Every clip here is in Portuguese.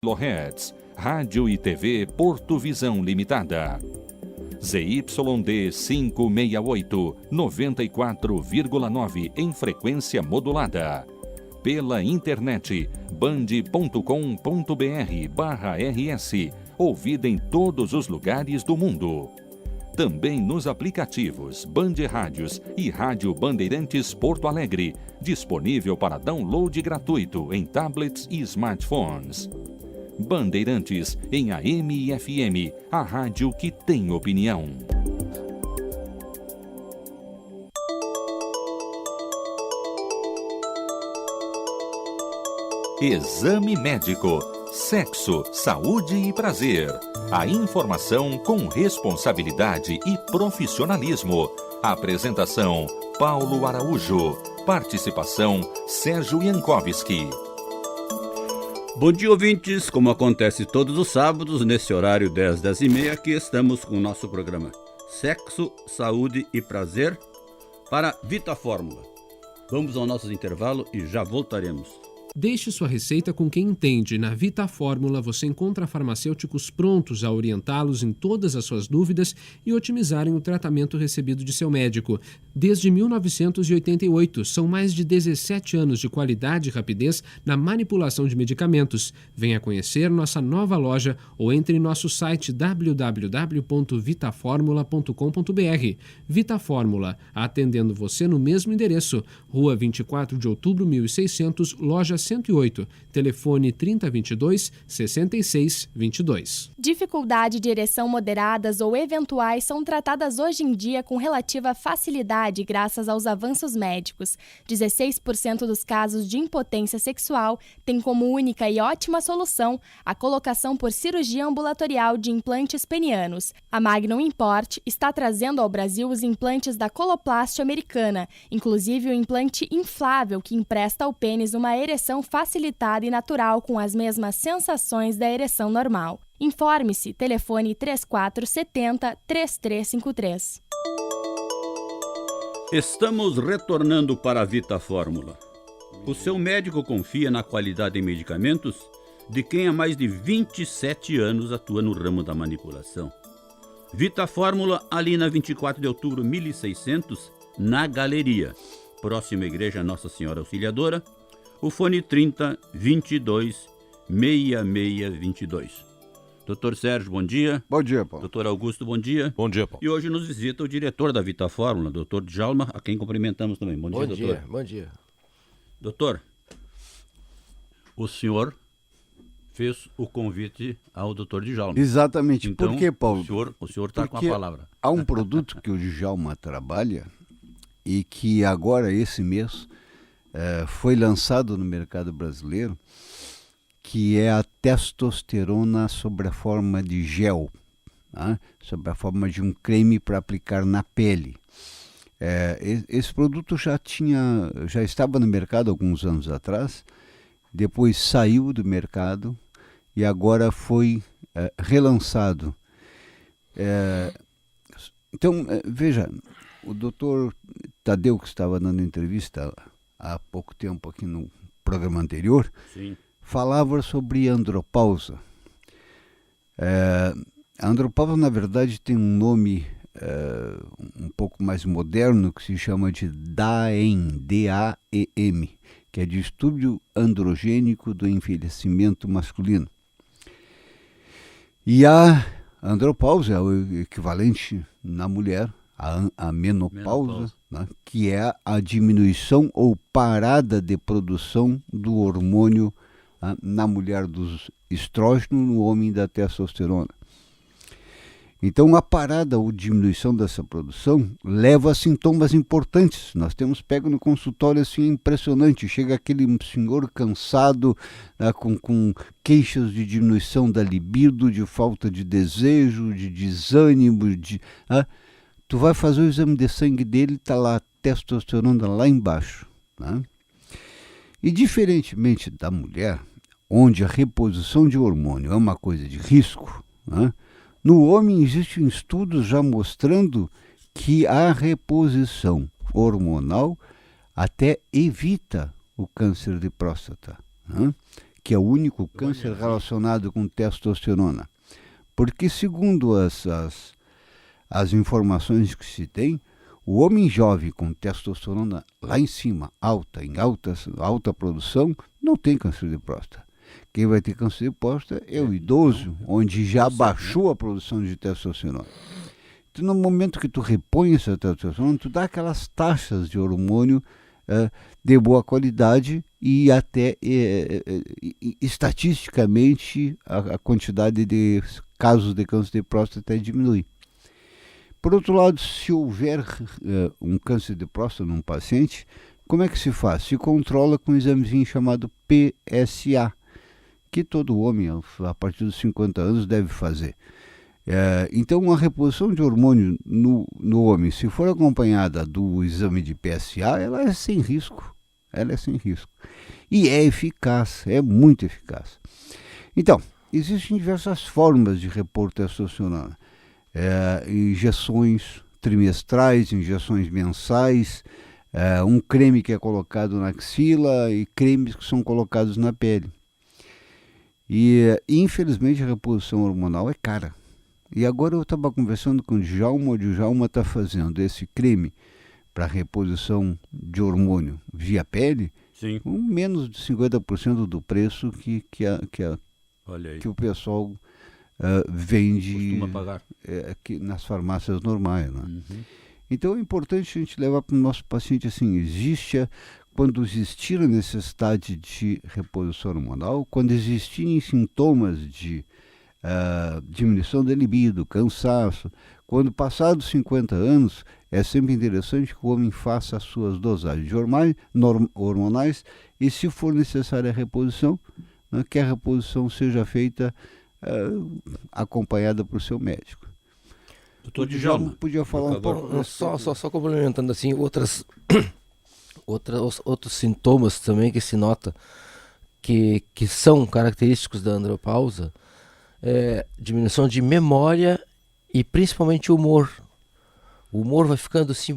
kHz, Rádio e TV Porto Visão Limitada. ZYD 568, 94,9 em frequência modulada. Pela internet, band.com.br/rs, ouvida em todos os lugares do mundo. Também nos aplicativos Band Rádios e Rádio Bandeirantes Porto Alegre, disponível para download gratuito em tablets e smartphones. Bandeirantes em AM e FM, a rádio que tem opinião. Exame médico, sexo, saúde e prazer. A informação com responsabilidade e profissionalismo. Apresentação: Paulo Araújo. Participação: Sérgio Jankowski. Bom dia, ouvintes. Como acontece todos os sábados, nesse horário 10h30, aqui estamos com o nosso programa Sexo, Saúde e Prazer para Vita Fórmula. Vamos ao nosso intervalo e já voltaremos. Deixe sua receita com quem entende. Na Vita Fórmula você encontra farmacêuticos prontos a orientá-los em todas as suas dúvidas e otimizarem o tratamento recebido de seu médico. Desde 1988, são mais de 17 anos de qualidade e rapidez na manipulação de medicamentos. Venha conhecer nossa nova loja ou entre em nosso site www.vitaformula.com.br. Vita Fórmula, atendendo você no mesmo endereço, Rua 24 de Outubro, 1600, Loja 108, telefone 3022-6622. Dificuldade de ereção moderadas ou eventuais são tratadas hoje em dia com relativa facilidade graças aos avanços médicos. 16% dos casos de impotência sexual têm como única e ótima solução a colocação por cirurgia ambulatorial de implantes penianos. A Magnum Import está trazendo ao Brasil os implantes da Coloplast americana, inclusive o implante inflável que empresta ao pênis uma ereção facilitada e natural com as mesmas sensações da ereção normal. Informe-se, telefone 3470-3353. Estamos retornando para a Vita Fórmula. O seu médico confia na qualidade em medicamentos de quem há mais de 27 anos atua no ramo da manipulação. Vita Fórmula, ali na 24 de outubro, 1600, na Galeria, próxima à Igreja Nossa Senhora Auxiliadora, o fone 30-22-6622. Doutor Sérgio, bom dia. Bom dia, Paulo. Doutor Augusto, bom dia. Bom dia, Paulo. E hoje nos visita o diretor da Vita Fórmula, doutor Djalma, a quem cumprimentamos também. Bom dia, doutor. Bom dia. Doutor, o senhor fez o convite ao doutor Djalma. Exatamente. Então, por que, Paulo? O senhor está com a palavra. Há um produto que o Djalma trabalha e que agora, esse mês, foi lançado no mercado brasileiro, que é a testosterona sob a forma de gel, tá? Sob a forma de um creme para aplicar na pele. Esse produto já estava no mercado alguns anos atrás, depois saiu do mercado e agora foi relançado. Então, veja, o doutor Tadeu, que estava dando entrevista há pouco tempo aqui no programa anterior, Sim. falava sobre andropausa. A andropausa, na verdade, tem um nome um pouco mais moderno que se chama de DAEM, D-A-E-M, que é distúrbio androgênico do envelhecimento masculino. E a andropausa é o equivalente na mulher a menopausa, né, que é a diminuição ou parada de produção do hormônio na mulher dos estrógenos, no homem da testosterona. Então, a parada ou diminuição dessa produção leva a sintomas importantes. Nós temos pego no consultório assim, impressionante. Chega aquele senhor cansado, com queixas de diminuição da libido, de falta de desejo, de desânimo. Tu vai fazer o exame de sangue dele, está lá a testosterona lá embaixo. Né? E diferentemente da mulher, onde a reposição de hormônio é uma coisa de risco, né? No homem existem estudos já mostrando que a reposição hormonal até evita o câncer de próstata, né? que é o único câncer relacionado com testosterona. Porque, segundo as informações que se tem, o homem jovem com testosterona lá em cima, em alta produção, não tem câncer de próstata. Quem vai ter câncer de próstata é o idoso, onde já baixou a produção de testosterona. Então, no momento que tu repõe essa testosterona, tu dá aquelas taxas de hormônio de boa qualidade e até estatisticamente a quantidade de casos de câncer de próstata diminui. Por outro lado, se houver um câncer de próstata num paciente, como é que se faz? Se controla com um examezinho chamado PSA, que todo homem, a partir dos 50 anos, deve fazer. Então, a reposição de hormônio no homem, se for acompanhada do exame de PSA, ela é sem risco. E é eficaz, é muito eficaz. Então, existem diversas formas de repor testosterona. Injeções trimestrais, injeções mensais, um creme que é colocado na axila e cremes que são colocados na pele. E, infelizmente, a reposição hormonal é cara. E agora eu estava conversando com o Djalma está fazendo esse creme para reposição de hormônio via pele, sim, com menos de 50% do preço que o pessoal vende costuma pagar aqui nas farmácias normais. Né? Uhum. Então é importante a gente levar para o nosso paciente assim, quando existir a necessidade de reposição hormonal, quando existirem sintomas de diminuição da libido, cansaço, quando passar dos 50 anos, é sempre interessante que o homem faça as suas dosagens hormonais e, se for necessária a reposição, né, que a reposição seja feita acompanhada por seu médico. Doutor Djalma, podia falar um pouco. Só complementando assim, outros sintomas também que se nota que são característicos da andropausa, diminuição de memória e principalmente humor. O humor vai ficando assim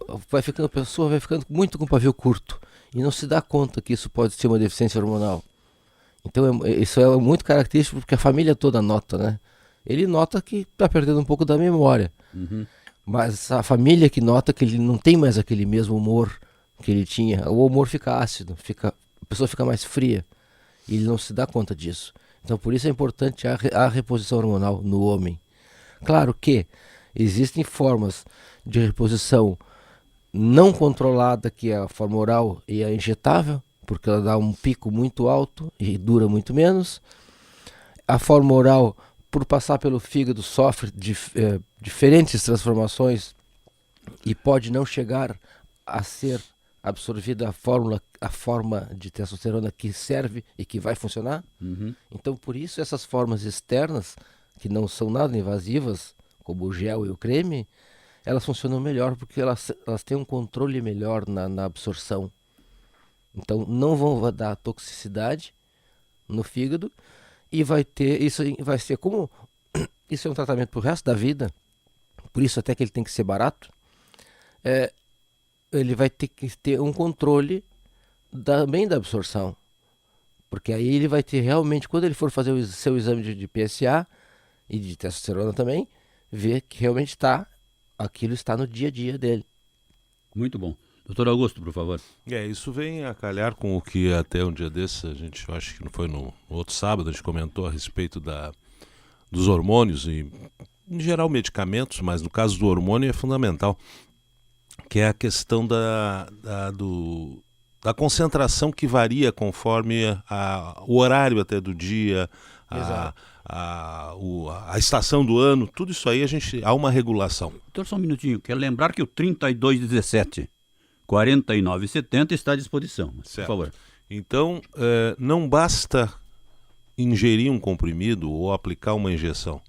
a pessoa vai ficando muito com pavio curto e não se dá conta que isso pode ser uma deficiência hormonal. Então isso é muito característico porque a família toda nota, né? Ele nota que está perdendo um pouco da memória, mas a família que nota que ele não tem mais aquele mesmo humor que ele tinha, o humor fica ácido, a pessoa fica mais fria e ele não se dá conta disso. Então por isso é importante a reposição hormonal no homem. Claro que existem formas de reposição não controlada, que é a forma oral e a injetável, porque ela dá um pico muito alto e dura muito menos. A forma oral, por passar pelo fígado, sofre diferentes transformações e pode não chegar a ser absorvida a forma de testosterona que serve e que vai funcionar. Então, por isso, essas formas externas, que não são nada invasivas, como o gel e o creme, elas funcionam melhor porque elas têm um controle melhor na absorção. Então, não vão dar toxicidade no fígado e isso vai ser como... Isso é um tratamento para o resto da vida, por isso até que ele tem que ser barato. Ele vai ter que ter um controle também da absorção. Porque aí ele vai ter realmente, quando ele for fazer o seu exame de PSA e de testosterona também, ver que realmente aquilo está no dia a dia dele. Muito bom. Doutor Augusto, por favor. Isso vem a calhar com o que até um dia desses, eu acho que não foi no outro sábado, a gente comentou a respeito dos hormônios e, em geral, medicamentos, mas no caso do hormônio é fundamental, que é a questão da concentração que varia conforme o horário até do dia, a estação do ano, tudo isso aí há uma regulação. Doutor, só um minutinho, quero lembrar que o 3217 4970 está à disposição, certo. Por favor. Então, não basta ingerir um comprimido ou aplicar uma injeção.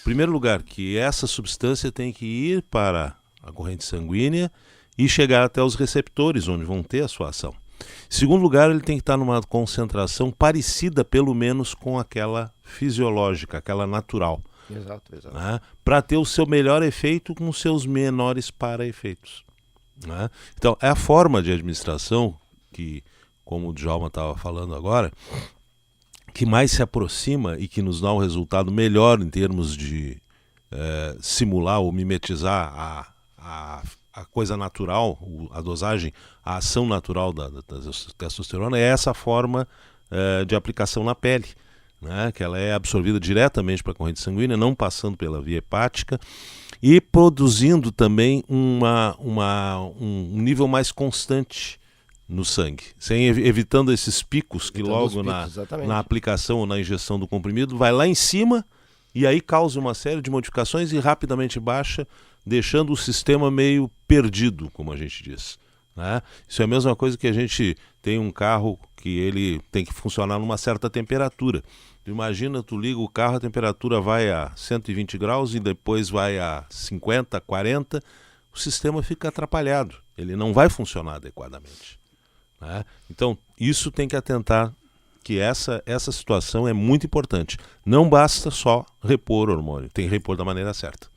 Em primeiro lugar, que essa substância tem que ir para a corrente sanguínea e chegar até os receptores, onde vão ter a sua ação. Em segundo lugar, ele tem que estar numa concentração parecida, pelo menos, com aquela fisiológica, aquela natural. Exato. Né? Para ter o seu melhor efeito com os seus menores para-efeitos. Né? Então, é a forma de administração que como o Djalma estava falando agora, que mais se aproxima e que nos dá um resultado melhor em termos de simular ou mimetizar a coisa natural, a dosagem, a ação natural da testosterona, é essa forma de aplicação na pele, né? Que ela é absorvida diretamente para a corrente sanguínea, não passando pela via hepática, e produzindo também um nível mais constante no sangue, evitando esses picos que logo na aplicação ou na injeção do comprimido vai lá em cima e aí causa uma série de modificações e rapidamente baixa, deixando o sistema meio perdido, como a gente diz, né? Isso é a mesma coisa que a gente tem um carro que ele tem que funcionar numa certa temperatura. Tu imagina, tu liga o carro, a temperatura vai a 120 graus e depois vai a 50, 40, o sistema fica atrapalhado, ele não vai funcionar adequadamente, né? Então, isso tem que atentar, que essa situação é muito importante. Não basta só repor o hormônio, tem que repor da maneira certa.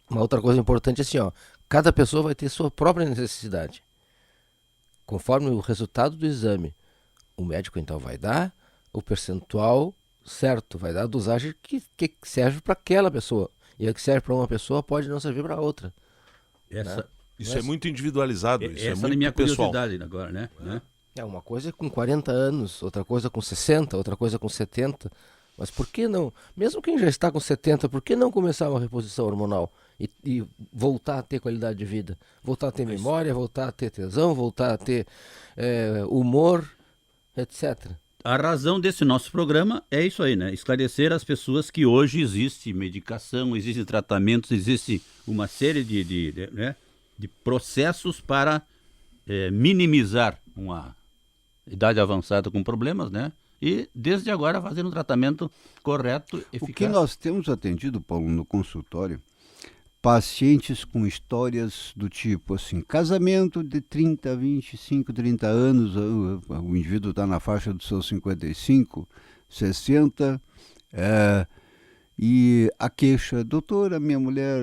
Uma outra coisa importante é assim, ó, cada pessoa vai ter sua própria necessidade. Conforme o resultado do exame, o médico então vai dar o percentual certo, vai dar a dosagem que serve para aquela pessoa. E a que serve para uma pessoa pode não servir para outra. Isso é muito individualizado, isso é muito minha pessoal. Curiosidade agora, né? Uma coisa é com 40 anos, outra coisa com 60, outra coisa com 70. Mas por que não, mesmo quem já está com 70, por que não começar uma reposição hormonal e voltar a ter qualidade de vida? Voltar a ter memória, voltar a ter tesão, voltar a ter humor, etc. A razão desse nosso programa é isso aí, né? Esclarecer às pessoas que hoje existe medicação, existe tratamentos, existe uma série de processos para minimizar uma idade avançada com problemas, né? E desde agora fazer um tratamento correto, eficaz. O que nós temos atendido, Paulo, no consultório, pacientes com histórias do tipo assim, casamento de 30, 25, 30 anos, o indivíduo está na faixa dos seus 55, 60, e a queixa, doutora, minha mulher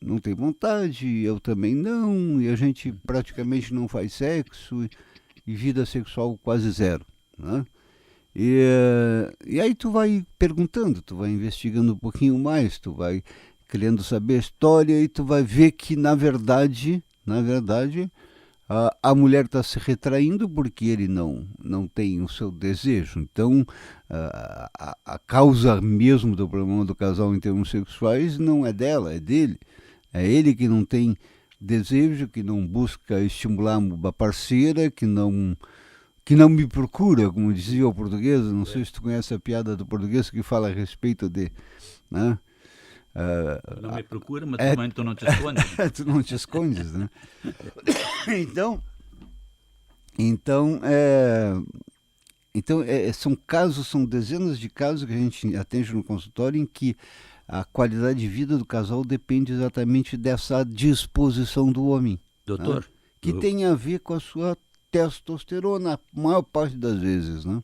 não tem vontade, eu também não, e a gente praticamente não faz sexo, e vida sexual quase zero, né? E aí tu vai perguntando, tu vai investigando um pouquinho mais, tu vai querendo saber a história e tu vai ver que na verdade a mulher está se retraindo porque ele não tem o seu desejo. Então a causa mesmo do problema do casal em termos sexuais não é dela, é dele. É ele que não tem desejo, que não busca estimular uma parceira, que não me procura, como dizia o português. Não sei se tu conhece a piada do português que fala a respeito de... Né? Não me procura, mas também tu não te escondes. Tu não te escondes, né? Então são dezenas de casos que a gente atende no consultório em que a qualidade de vida do casal depende exatamente dessa disposição do homem. Doutor? Né? Que tem a ver com a sua testosterona, a maior parte das vezes, né?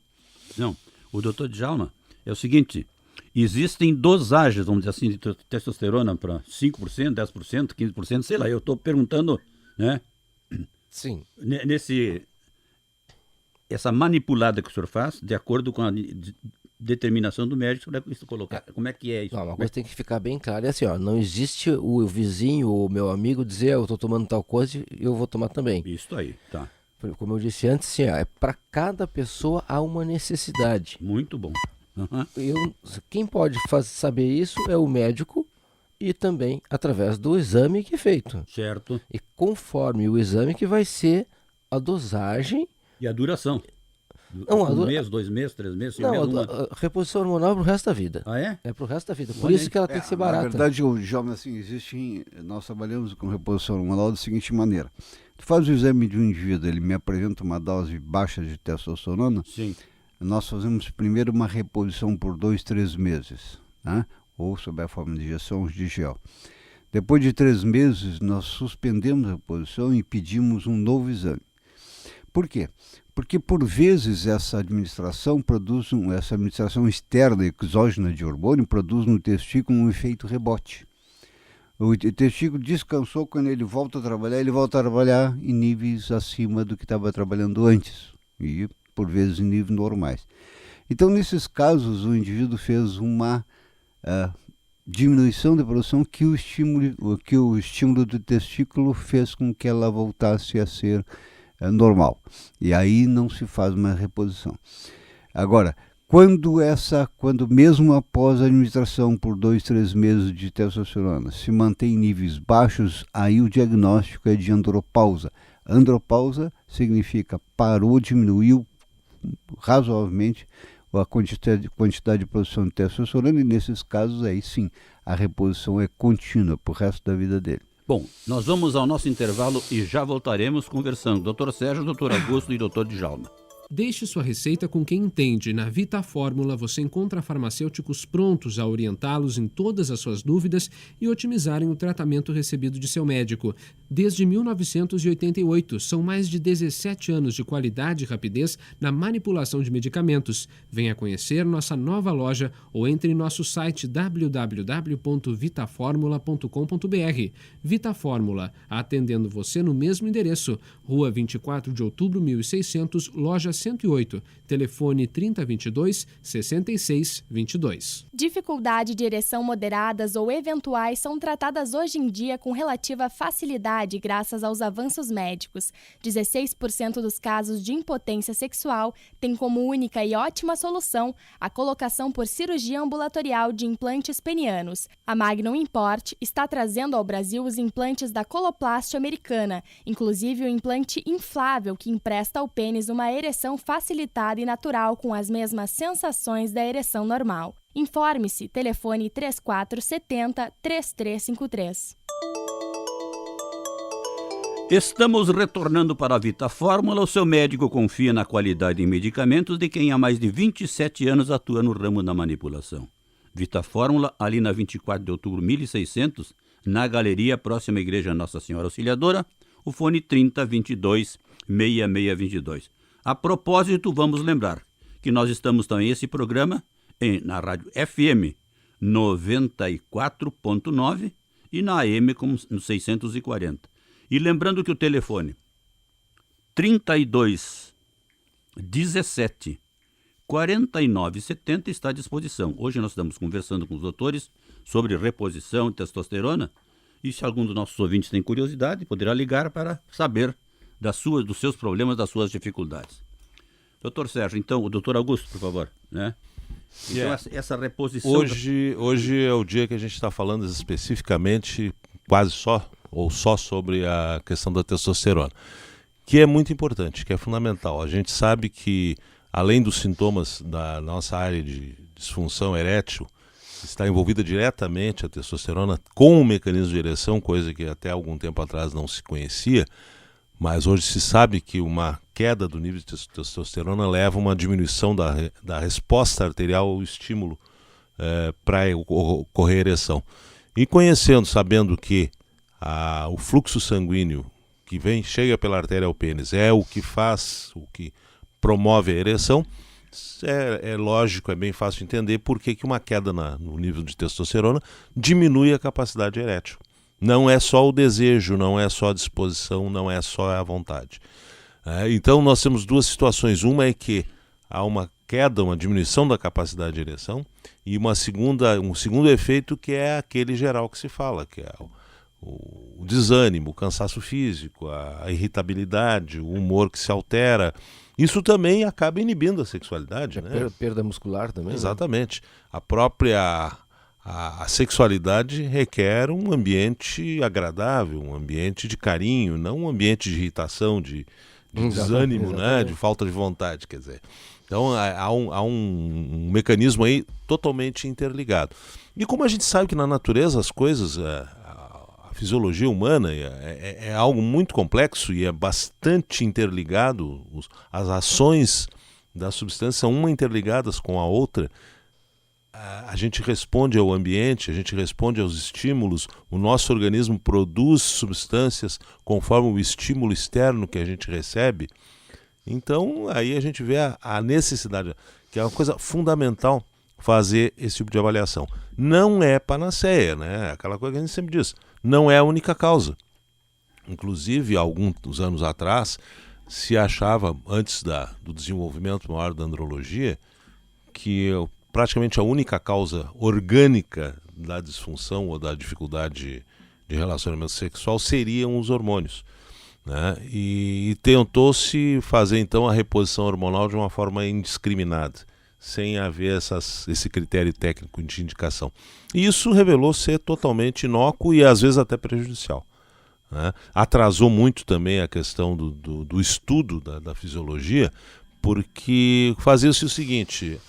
Não, o doutor Djalma, é o seguinte, existem dosagens, vamos dizer assim, de testosterona para 5%, 10%, 15%, sei lá, eu estou perguntando, né? Sim. Essa manipulada que o senhor faz, de acordo com a determinação do médico, como é que é isso? Não, uma coisa tem que ficar bem clara, é assim, ó, não existe o vizinho ou o meu amigo dizer, eu estou tomando tal coisa e eu vou tomar também. Isso aí, tá. Como eu disse antes, assim, é para cada pessoa há uma necessidade. Muito bom. Uhum. Quem pode saber isso é o médico e também através do exame que é feito. Certo. E conforme o exame que vai ser a dosagem... E a duração. Mês, 2 meses, 3 meses, 6 meses, a reposição hormonal é pro resto da vida. Ah, é? É pro resto da vida. Por isso que ela tem que ser barata. Na verdade, nós trabalhamos com reposição hormonal da seguinte maneira. Tu faz o exame de um indivíduo, ele me apresenta uma dose baixa de testosterona. Sim. Nós fazemos primeiro uma reposição por 2, 3 meses, né? Ou sob a forma de injeção ou de gel. Depois de 3 meses, nós suspendemos a reposição e pedimos um novo exame. Por quê? Porque por vezes essa administração externa, exógena de hormônio, produz no testículo um efeito rebote. O testículo descansou, quando ele volta a trabalhar em níveis acima do que estava trabalhando antes, e por vezes em níveis normais. Então, nesses casos, o indivíduo fez uma diminuição da produção que o estímulo do testículo fez com que ela voltasse a ser normal. E aí não se faz uma reposição. Agora, quando mesmo após a administração por 2-3 meses de testosterona se mantém em níveis baixos, aí o diagnóstico é de andropausa. Andropausa significa parou, diminuiu razoavelmente a quantidade de produção de testosterona, e nesses casos aí sim, a reposição é contínua para o resto da vida dele. Bom, nós vamos ao nosso intervalo e já voltaremos conversando. Dr. Sérgio, Dr. Augusto e Dr. Djalma. Deixe sua receita com quem entende. Na Vita Fórmula você encontra farmacêuticos prontos a orientá-los em todas as suas dúvidas e otimizarem o tratamento recebido de seu médico. Desde 1988, são mais de 17 anos de qualidade e rapidez na manipulação de medicamentos. Venha conhecer nossa nova loja ou entre em nosso site www.vitaformula.com.br. Vita Fórmula, atendendo você no mesmo endereço, Rua 24 de Outubro, 1600, Loja 108, telefone 3022-6622. Dificuldade de ereção moderadas ou eventuais são tratadas hoje em dia com relativa facilidade graças aos avanços médicos. 16% dos casos de impotência sexual têm como única e ótima solução a colocação por cirurgia ambulatorial de implantes penianos. A Magnum Import está trazendo ao Brasil os implantes da Coloplast americana, inclusive o implante inflável que empresta ao pênis uma ereção facilitada e natural com as mesmas sensações da ereção normal. Informe-se, telefone 3470-3353. Estamos retornando para a Vita Fórmula. O seu médico confia na qualidade em medicamentos de quem há mais de 27 anos atua no ramo da manipulação. Vita Fórmula, ali na 24 de outubro, 1600, na galeria próxima à Igreja Nossa Senhora Auxiliadora, o fone 3022-6622. A propósito, vamos lembrar que nós estamos também esse programa na rádio FM 94.9 e na AM no 640. E lembrando que o telefone 32 17 49 70 está à disposição. Hoje nós estamos conversando com os doutores sobre reposição de testosterona, e se algum dos nossos ouvintes tem curiosidade, poderá ligar para saber dos seus problemas, das suas dificuldades. Doutor Sérgio, então, o doutor Augusto, por favor, né? Então, essa reposição... Hoje é o dia que a gente está falando especificamente, quase só sobre a questão da testosterona, que é muito importante, que é fundamental. A gente sabe que, além dos sintomas da nossa área de disfunção erétil, está envolvida diretamente a testosterona com o mecanismo de ereção, coisa que até algum tempo atrás não se conhecia, mas hoje se sabe que uma queda do nível de testosterona leva a uma diminuição da resposta arterial ao estímulo para ocorrer ereção. E sabendo que o fluxo sanguíneo que chega pela artéria ao pênis é o que promove a ereção, é lógico, é bem fácil de entender por que uma queda no nível de testosterona diminui a capacidade erétil. Não é só o desejo, não é só a disposição, não é só a vontade. Então nós temos duas situações. Uma é que há uma queda, uma diminuição da capacidade de ereção, e um segundo efeito, que é aquele geral que se fala, que é o desânimo, o cansaço físico, a irritabilidade, o humor que se altera. Isso também acaba inibindo a sexualidade, né? Perda muscular também. Exatamente. Né? A própria a sexualidade requer um ambiente agradável, um ambiente de carinho, não um ambiente de irritação, de desânimo, né? De falta de vontade, quer dizer. Então há um mecanismo aí totalmente interligado. E como a gente sabe que na natureza as coisas, a fisiologia humana é algo muito complexo e é bastante interligado, as ações das substâncias são uma interligadas com a outra. A gente responde ao ambiente, a gente responde aos estímulos, o nosso organismo produz substâncias conforme o estímulo externo que a gente recebe. Então, aí a gente vê a necessidade, que é uma coisa fundamental, fazer esse tipo de avaliação. Não é panaceia, né? Aquela coisa que a gente sempre diz, não é a única causa. Inclusive, alguns anos atrás, se achava, antes do desenvolvimento maior da andrologia, que praticamente a única causa orgânica da disfunção ou da dificuldade de relacionamento sexual seriam os hormônios, né? E tentou-se fazer então a reposição hormonal de uma forma indiscriminada, sem haver esse critério técnico de indicação. E isso revelou ser totalmente inócuo e às vezes até prejudicial, né? Atrasou muito também a questão do estudo da fisiologia, porque fazia-se o seguinte: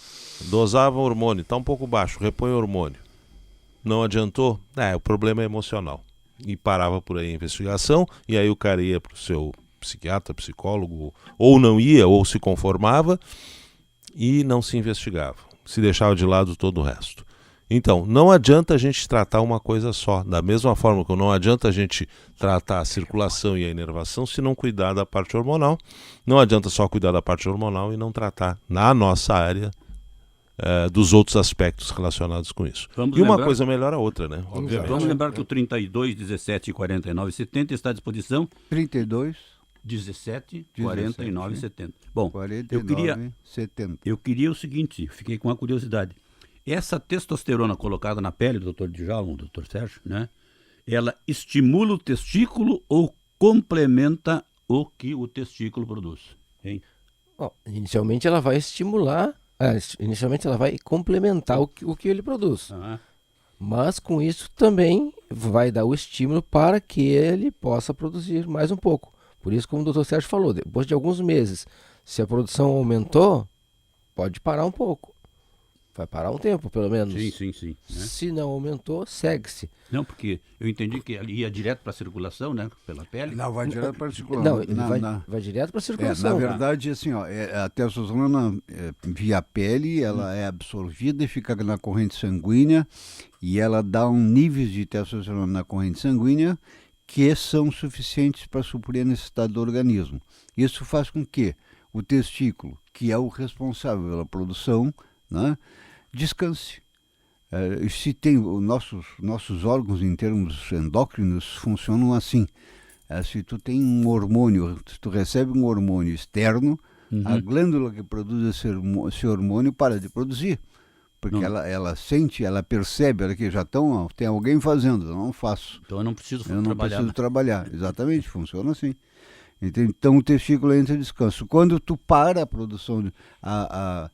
dosava o hormônio, está um pouco baixo, repõe o hormônio. Não adiantou? O problema é emocional. E parava por aí a investigação, e aí o cara ia para o seu psiquiatra, psicólogo, ou não ia, ou se conformava, e não se investigava. Se deixava de lado todo o resto. Então, não adianta a gente tratar uma coisa só. Da mesma forma que não adianta a gente tratar a circulação e a inervação se não cuidar da parte hormonal. Não adianta só cuidar da parte hormonal e não tratar, na nossa área, dos outros aspectos relacionados com isso. Uma coisa melhora a outra, né? Obviamente. Vamos lembrar que o 32, 17, 49, 70 está à disposição. 32, 17, 49 e 70. Bom, 49, 70. Eu queria o seguinte, fiquei com uma curiosidade. Essa testosterona colocada na pele do Dr. Djalma, do Dr. Sérgio, né? Ela estimula o testículo ou complementa o que o testículo produz? Hein? Bom, inicialmente ela vai estimular, inicialmente ela vai complementar o que ele produz. Mas com isso também vai dar o estímulo para que ele possa produzir mais um pouco. Por isso, como o Dr. Sérgio falou, depois de alguns meses, se a produção aumentou, pode parar um pouco. Vai parar um tempo, pelo menos. Sim. Né? Se não aumentou, segue-se. Não, porque eu entendi que ele ia direto para a circulação, né? Pela pele. Não, vai direto para a circulação. Não, ele vai direto para a circulação. Na verdade, assim, a testosterona via pele, ela é absorvida e fica na corrente sanguínea, e ela dá níveis de testosterona na corrente sanguínea que são suficientes para suprir a necessidade do organismo. Isso faz com que o testículo, que é o responsável pela produção, né, descanse. Se tem nossos órgãos em termos endócrinos funcionam assim. Se tu tem um hormônio, se tu recebe um hormônio externo, a glândula que produz esse hormônio para de produzir. Porque ela sente, ela percebe que já tem alguém fazendo, eu não faço. Então eu não preciso trabalhar. Exatamente, funciona assim. Então o testículo entra em descanso. Quando tu para a produção, a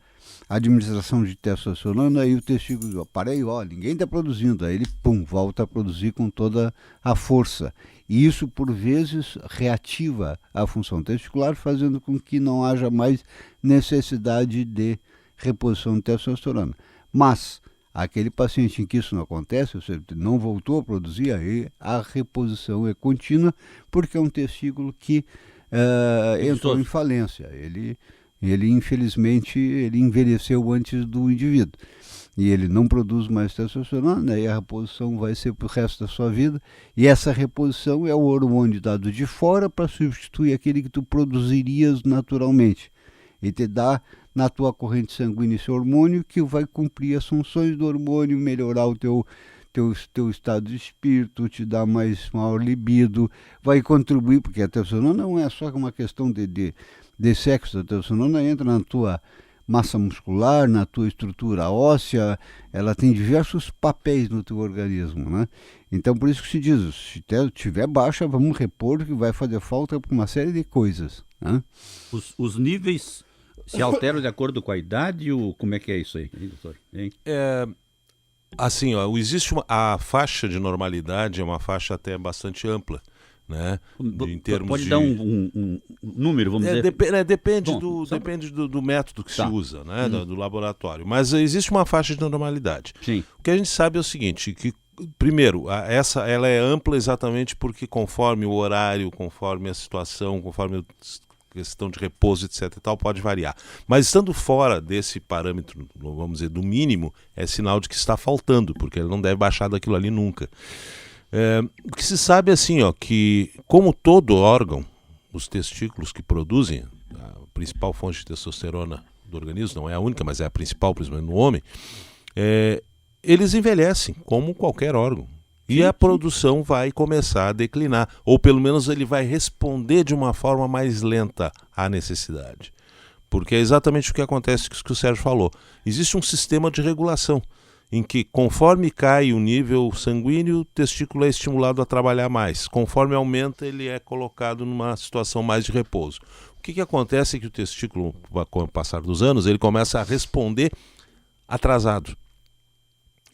administração de testosterona, aí o testículo diz, para aí, ninguém está produzindo. Aí ele, volta a produzir com toda a força. E isso, por vezes, reativa a função testicular, fazendo com que não haja mais necessidade de reposição de testosterona. Mas, aquele paciente em que isso não acontece, ou seja, não voltou a produzir, aí a reposição é contínua, porque é um testículo que entrou em falência. Ele infelizmente, envelheceu antes do indivíduo. E ele não produz mais testosterona, e a reposição vai ser para o resto da sua vida. E essa reposição é o hormônio dado de fora para substituir aquele que tu produzirias naturalmente. E te dá na tua corrente sanguínea esse hormônio que vai cumprir as funções do hormônio, melhorar o teu estado de espírito, te dar maior libido, vai contribuir, porque a testosterona não é só uma questão de sexo, a testosterona entra na tua massa muscular, na tua estrutura óssea, ela tem diversos papéis no teu organismo, né? Então por isso que se diz, se tiver baixa, vamos repor, que vai fazer falta para uma série de coisas, né? Os níveis se alteram de acordo com a idade, ou como é que é isso aí, doutor? Assim, existe a faixa de normalidade, é uma faixa até bastante ampla, né? Em termos Pode dar um número, vamos dizer? Depende do método que se usa, né? Do laboratório. Mas existe uma faixa de normalidade. Sim. O que a gente sabe é o seguinte, que primeiro, ela é ampla exatamente porque conforme o horário, conforme a situação, conforme a questão de repouso, etc. e tal, pode variar. Mas estando fora desse parâmetro, vamos dizer, do mínimo, é sinal de que está faltando, porque ele não deve baixar daquilo ali nunca. O que se sabe é assim, que como todo órgão, os testículos que produzem, a principal fonte de testosterona do organismo, não é a única, mas é a principal, principalmente no homem, eles envelhecem, como qualquer órgão. E a produção vai começar a declinar, ou pelo menos ele vai responder de uma forma mais lenta à necessidade. Porque é exatamente o que acontece que o Sérgio falou. Existe um sistema de regulação, em que conforme cai o nível sanguíneo, o testículo é estimulado a trabalhar mais. Conforme aumenta, ele é colocado numa situação mais de repouso. O que acontece é que o testículo, com o passar dos anos, ele começa a responder atrasado.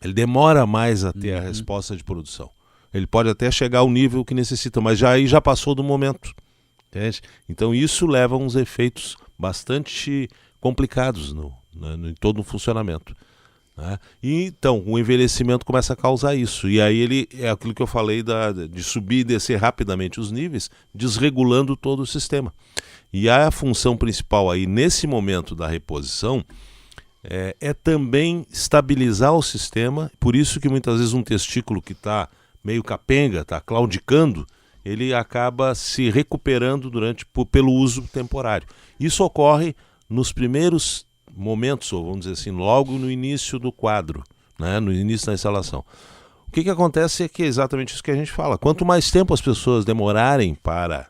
Ele demora mais a ter a resposta de produção. Ele pode até chegar ao nível que necessita, mas aí já passou do momento. Entende? Então isso leva a uns efeitos bastante complicados em todo o funcionamento. Né? E então o envelhecimento começa a causar isso. E aí ele é aquilo que eu falei de subir e descer rapidamente os níveis, desregulando todo o sistema. E a função principal aí nesse momento da reposição é também estabilizar o sistema. Por isso que muitas vezes um testículo que está meio capenga, está claudicando, ele acaba se recuperando pelo uso temporário. Isso ocorre nos primeiros momentos, ou vamos dizer assim, logo no início do quadro, né? No início da instalação. O que acontece é que é exatamente isso que a gente fala. Quanto mais tempo as pessoas demorarem para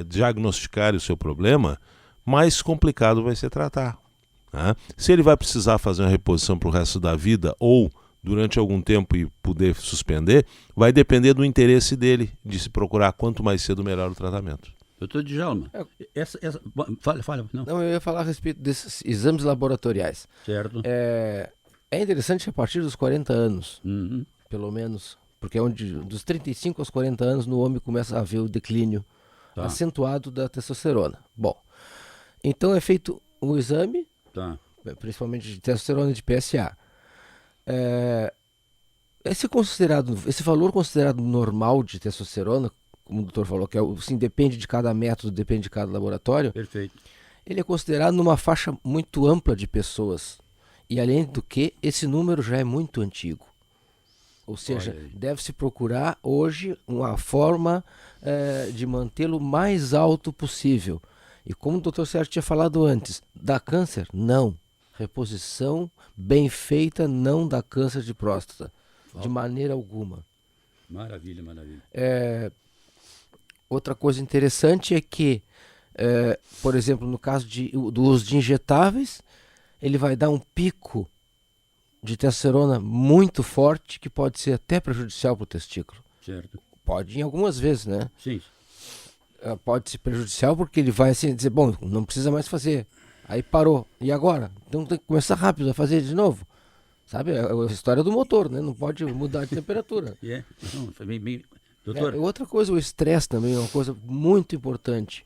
diagnosticar o seu problema, mais complicado vai ser tratar. Né? Se ele vai precisar fazer uma reposição para o resto da vida ou durante algum tempo e poder suspender, vai depender do interesse dele de se procurar quanto mais cedo melhor o tratamento. Doutor Djalma, fala. Não, eu ia falar a respeito desses exames laboratoriais. Certo. É interessante que a partir dos 40 anos, pelo menos, porque é dos 35 aos 40 anos no homem começa a haver o declínio acentuado da testosterona. Bom, então é feito um exame, principalmente de testosterona e de PSA. Esse valor considerado normal de testosterona, como o doutor falou, que assim, depende de cada método, depende de cada laboratório. Perfeito. Ele é considerado numa faixa muito ampla de pessoas. E além do que, esse número já é muito antigo. Ou seja, deve-se procurar hoje uma forma de mantê-lo mais alto possível. E como o doutor Sérgio tinha falado antes, dá câncer? Não. Reposição bem feita não dá câncer de próstata. De maneira alguma. Maravilha. Outra coisa interessante é que, por exemplo, no caso do uso de injetáveis, ele vai dar um pico de testosterona muito forte que pode ser até prejudicial para o testículo. Certo. Pode em algumas vezes, né? Sim. Pode ser prejudicial porque ele vai assim dizer, bom, não precisa mais fazer. Aí parou. E agora? Então tem que começar rápido a fazer de novo. Sabe? É a história do motor, né? Não pode mudar de temperatura. Não, foi bem... Doutor? Outra coisa, o estresse também é uma coisa muito importante.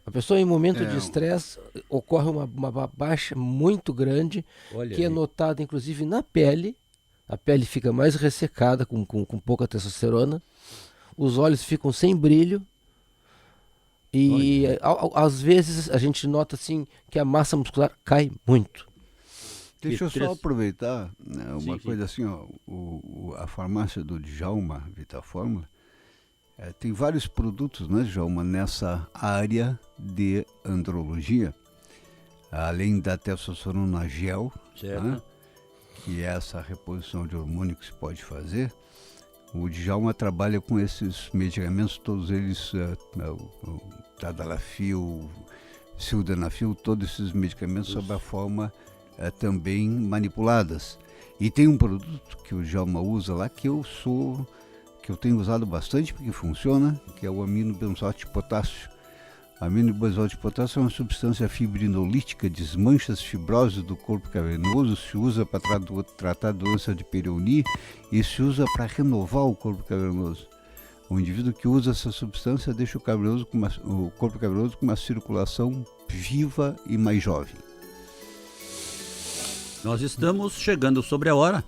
A pessoa em momento de estresse ocorre uma baixa muito grande, é notada inclusive na pele. A pele fica mais ressecada com pouca testosterona. Os olhos ficam sem brilho. E às vezes a gente nota assim que a massa muscular cai muito. Deixa eu só aproveitar uma coisa assim, a farmácia do Djalma Vitafórmula tem vários produtos, né, Djalma, nessa área de andrologia, além da testosterona gel, né, que é essa reposição de hormônio que se pode fazer. O Djalma trabalha com esses medicamentos, todos eles, Tadalafil, Sildenafil, todos esses medicamentos sob a forma também manipuladas. E tem um produto que o Djalma usa lá que eu tenho usado bastante porque funciona, que é o aminobenzoato de potássio. A aminobenzoato de potássio é uma substância fibrinolítica, desmancha as fibroses do corpo cavernoso, se usa para tratar a doença de Peyronie e se usa para renovar o corpo cavernoso. O indivíduo que usa essa substância deixa o corpo cavernoso com uma circulação viva e mais jovem. Nós estamos chegando sobre a hora.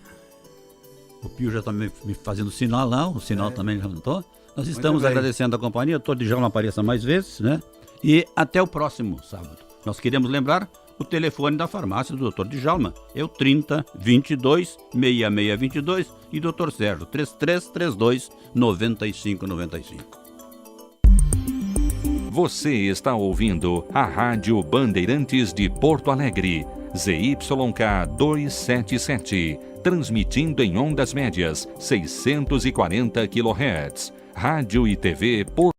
O Pio já está me fazendo sinal lá, o sinal também já levantou. Nós estamos agradecendo a companhia, todo dia não apareça mais vezes, né? E até o próximo sábado. Nós queremos lembrar o telefone da farmácia do Dr. Djalma. É o 30 22 6622 e Dr. Sérgio 3332 9595. Você está ouvindo a Rádio Bandeirantes de Porto Alegre, ZYK 277, transmitindo em ondas médias 640 kHz. Rádio e TV por